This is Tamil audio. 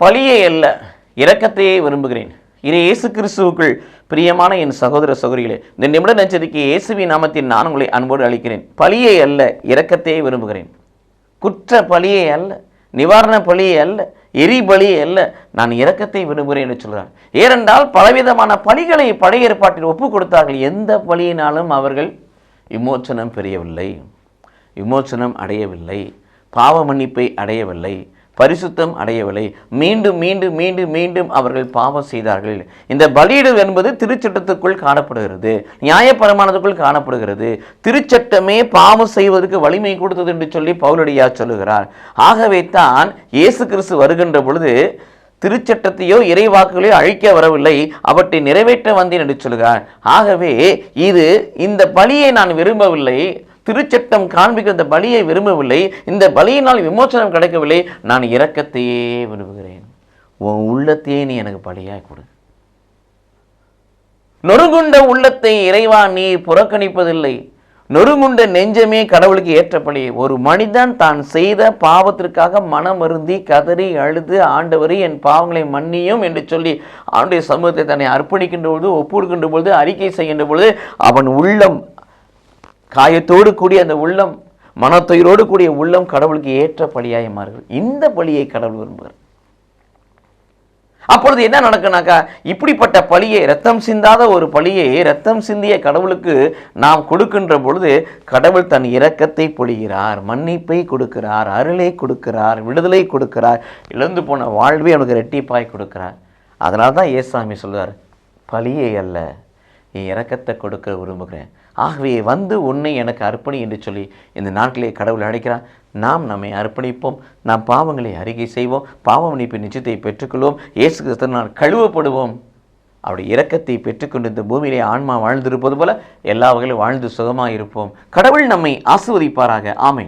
பழியை அல்ல, இரக்கத்தையே விரும்புகிறேன். இது இயேசு கிறிஸ்துவுக்குள் பிரியமான என் சகோதர சகோதரிகளே, இந்த நிமிட நட்சத்திரக்கு இயேசுவின் நாமத்தில் நான் உங்களை அன்போடு அளிக்கிறேன். பழியை அல்ல, இரக்கத்தையே விரும்புகிறேன். குற்ற பழியை அல்ல, நிவாரண பழியை அல்ல, எரி பலியை அல்ல, நான் இரக்கத்தை விரும்புகிறேன் என்று சொல்கிறார். ஏனென்றால் பலவிதமான பழிகளை பழைய ஏற்பாட்டில் ஒப்பு கொடுத்தார்கள். எந்த பழியினாலும் அவர்கள் விமோச்சனம் பெறவில்லை, விமோச்சனம் அடையவில்லை, பாவ மன்னிப்பை அடையவில்லை, பரிசுத்தம் அடையவில்லை. மீண்டும் மீண்டும் மீண்டும் மீண்டும் அவர்கள் பாவம் செய்தார்கள். இந்த பலியிடல் என்பது திருச்சட்டத்துக்குள் காணப்படுகிறது, நியாயப்பிரமாணத்துக்குள் காணப்படுகிறது. திருச்சட்டமே பாவம் செய்வதற்கு வலிமை கொடுத்தது என்று சொல்லி பவுலடியார் சொல்லுகிறார். ஆகவே தான் இயேசு கிறிஸ்து வருகின்ற பொழுது திருச்சட்டத்தையோ இறைவாக்குகளையோ அழிக்க வரவில்லை, அவற்றை நிறைவேற்ற வந்தேன் என்று சொல்கிறார். ஆகவே இந்த பலியை நான் விரும்பவில்லை, திருச்சட்டம் காண்பிக்கிற இந்த பலியை விரும்பவில்லை, இந்த பலியினால் விமோசனம் கிடைக்கவில்லை, நான் இரக்கத்தையே விரும்புகிறேன். உன் உள்ளத்தையே நீ எனக்கு பலியாய் கொடு. நொறுங்குண்ட உள்ளத்தை இறைவா நீ புறக்கணிப்பதில்லை. நொறுங்குண்ட நெஞ்சமே கடவுளுக்கு ஏற்ற பலி. ஒரு மனிதன் தான் செய்த பாவத்திற்காக மனம் வருந்தி கதறி அழுது ஆண்டவரே என் பாவங்களை மன்னியும் என்று சொல்லி ஆண்டுடைய சமூகத்தை தன்னை அர்ப்பணிக்கின்ற பொழுது, ஒப்புடுகின்ற பொழுது, அறிக்கை செய்கின்ற பொழுது அவன் உள்ளம், காயத்தோடு கூடிய அந்த உள்ளம், மனத்தொயிரோடு கூடிய உள்ளம் கடவுளுக்கு ஏற்ற பலியாய் மாறுகிறது. இந்த பலியை கடவுள் விரும்புகிறார். அப்பொழுது என்ன நடக்குனாக்கா, இப்படிப்பட்ட பலியை, ரத்தம் சிந்தாத ஒரு பலியை ரத்தம் சிந்திய கடவுளுக்கு நாம் கொடுக்கின்ற பொழுது கடவுள் தன் இரக்கத்தை பொழிகிறார், மன்னிப்பை கொடுக்கிறார், அருளை கொடுக்கிறார், விடுதலை கொடுக்கிறார், இழந்து போன வாழ்வை அவனுக்கு இரட்டிப்பாய் கொடுக்கிறார். அதனால தான் ஏசாமி சொல்றார், பலியை அல்ல என் இரக்கத்தை கொடுக்க விரும்புகிறேன். ஆகவே வந்து உன்னை எனக்கு அர்ப்பணி என்று சொல்லி இந்த நாட்களே கடவுள் அழைக்கிறார். நாம் நம்மை அர்ப்பணிப்போம், நாம் பாவங்களை அறிக்கை செய்வோம், பாவ மன்னிப்பு நிச்சயத்தை பெற்றுக்கொள்வோம், இயேசு கிறிஸ்துவினால் கழுவப்படுவோம். அவருடைய இரக்கத்தை பெற்றுக்கொண்டு இந்த பூமியிலே ஆன்மா வாழ்ந்திருப்பது போல எல்லா வகையிலும் வாழ்ந்து சுகமாக இருப்போம். கடவுள் நம்மை ஆசீர்வதிப்பாராக. ஆமென்.